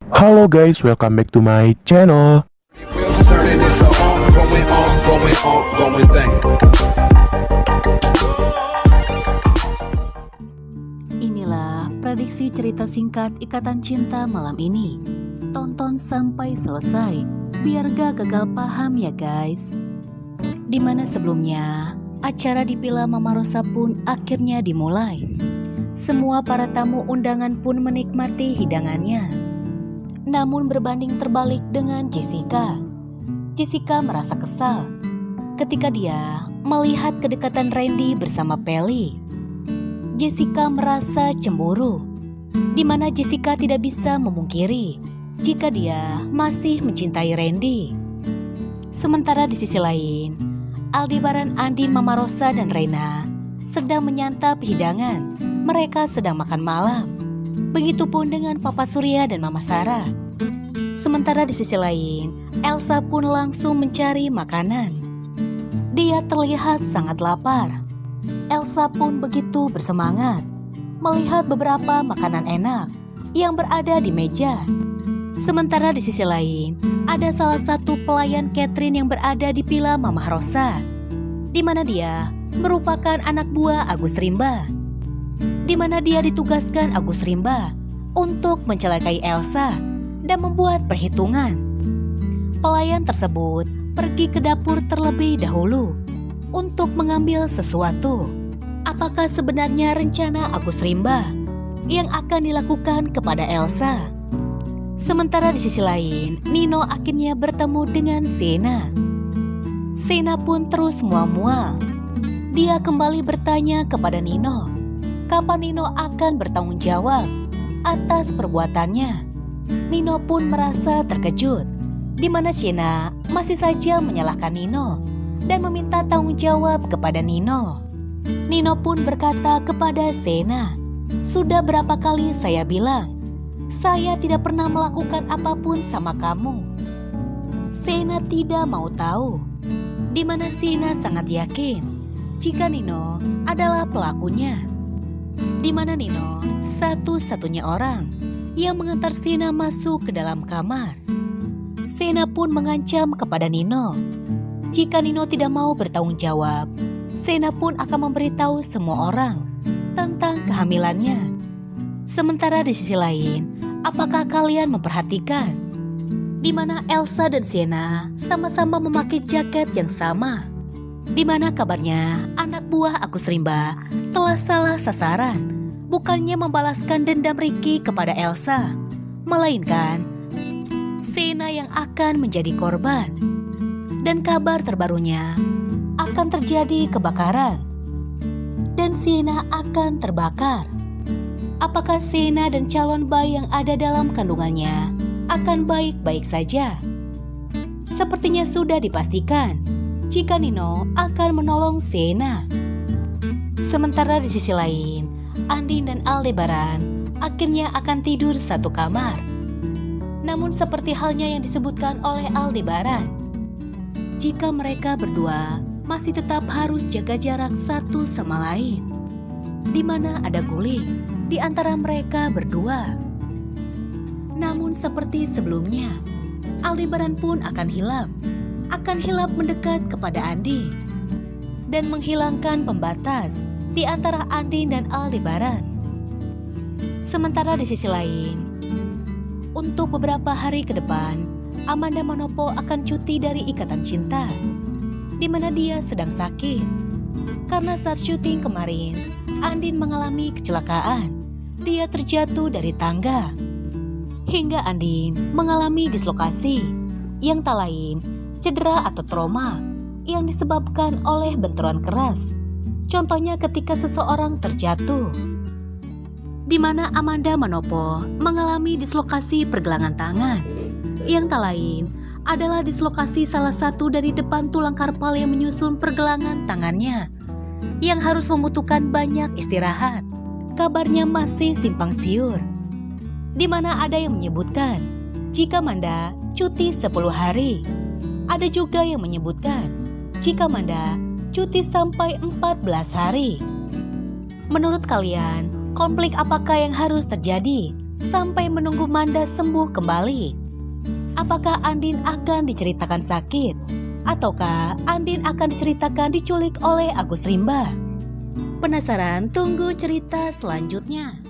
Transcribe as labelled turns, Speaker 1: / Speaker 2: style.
Speaker 1: Halo guys, welcome back to my channel.
Speaker 2: Wheels are turning, it's a going thing.
Speaker 3: Inilah prediksi cerita singkat Ikatan Cinta malam ini. Tonton sampai selesai, biar gak gagal paham ya guys. Dimana sebelumnya, acara di Villa Mama Rosa pun akhirnya dimulai. Semua para tamu undangan pun menikmati hidangannya. Namun berbanding terbalik dengan Jessica. Jessica merasa kesal ketika dia melihat kedekatan Randy bersama Pelly. Jessica merasa cemburu, di mana Jessica tidak bisa memungkiri jika dia masih mencintai Randy. Sementara di sisi lain, Aldebaran, Andin, Mama Rosa, dan Reina sedang menyantap hidangan. Mereka sedang makan malam. Begitupun dengan Papa Surya dan Mama Sarah. Sementara di sisi lain, Elsa pun langsung mencari makanan. Dia terlihat sangat lapar. Elsa pun begitu bersemangat melihat beberapa makanan enak yang berada di meja. Sementara di sisi lain, ada salah satu pelayan Catherine yang berada di Villa Mama Rosa, di mana dia merupakan anak buah Agus Rimba, di mana dia ditugaskan Agus Rimba untuk mencelakai Elsa dan membuat perhitungan. Pelayan tersebut pergi ke dapur terlebih dahulu untuk mengambil sesuatu. Apakah sebenarnya rencana Agus Rimba yang akan dilakukan kepada Elsa? Sementara di sisi lain, Nino akhirnya bertemu dengan Sienna. Sienna pun terus mual-mual. Dia kembali bertanya kepada Nino, kapan Nino akan bertanggung jawab atas perbuatannya. Nino pun merasa terkejut, di mana Sienna masih saja menyalahkan Nino dan meminta tanggung jawab kepada Nino. Nino pun berkata kepada Sienna, "Sudah berapa kali saya bilang, saya tidak pernah melakukan apapun sama kamu." Sienna tidak mau tahu, di mana Sienna sangat yakin jika Nino adalah pelakunya. Di mana Nino satu-satunya orang yang mengantar Sienna masuk ke dalam kamar. Sienna pun mengancam kepada Nino, jika Nino tidak mau bertanggung jawab, Sienna pun akan memberitahu semua orang tentang kehamilannya. Sementara di sisi lain, apakah kalian memperhatikan di mana Elsa dan Sienna sama-sama memakai jaket yang sama? Di mana kabarnya anak buah Agus Rimba telah salah sasaran, bukannya membalaskan dendam Ricky kepada Elsa, melainkan Sienna yang akan menjadi korban. Dan kabar terbarunya akan terjadi kebakaran dan Sienna akan terbakar. Apakah Sienna dan calon bayi yang ada dalam kandungannya akan baik-baik saja? Sepertinya sudah dipastikan jika Nino akan menolong Sienna. Sementara di sisi lain, Andin dan Aldebaran akhirnya akan tidur satu kamar. Namun seperti halnya yang disebutkan oleh Aldebaran, jika mereka berdua masih tetap harus jaga jarak satu sama lain, di mana ada guling di antara mereka berdua. Namun seperti sebelumnya, Aldebaran pun akan hilap mendekat kepada Andin dan menghilangkan pembatas di antara Andin dan Aldebaran. Sementara di sisi lain, untuk beberapa hari ke depan, Amanda Manopo akan cuti dari Ikatan Cinta, di mana dia sedang sakit. Karena saat syuting kemarin, Andin mengalami kecelakaan. Dia terjatuh dari tangga, hingga Andin mengalami dislokasi, yang tak lain cedera atau trauma yang disebabkan oleh benturan keras. Contohnya ketika seseorang terjatuh, di mana Amanda Manopo mengalami dislokasi pergelangan tangan, yang tak lain adalah dislokasi salah satu dari depan tulang karpal yang menyusun pergelangan tangannya, yang harus membutuhkan banyak istirahat. Kabarnya masih simpang siur, di mana ada yang menyebutkan jika Amanda cuti 10 hari. Ada juga yang menyebutkan jika Amanda cuti sampai 14 hari. Menurut kalian, konflik apakah yang harus terjadi sampai menunggu Manda sembuh kembali. Apakah Andin akan diceritakan sakit? Ataukah Andin akan diceritakan diculik oleh Agus Rimba? Penasaran? Tunggu cerita selanjutnya.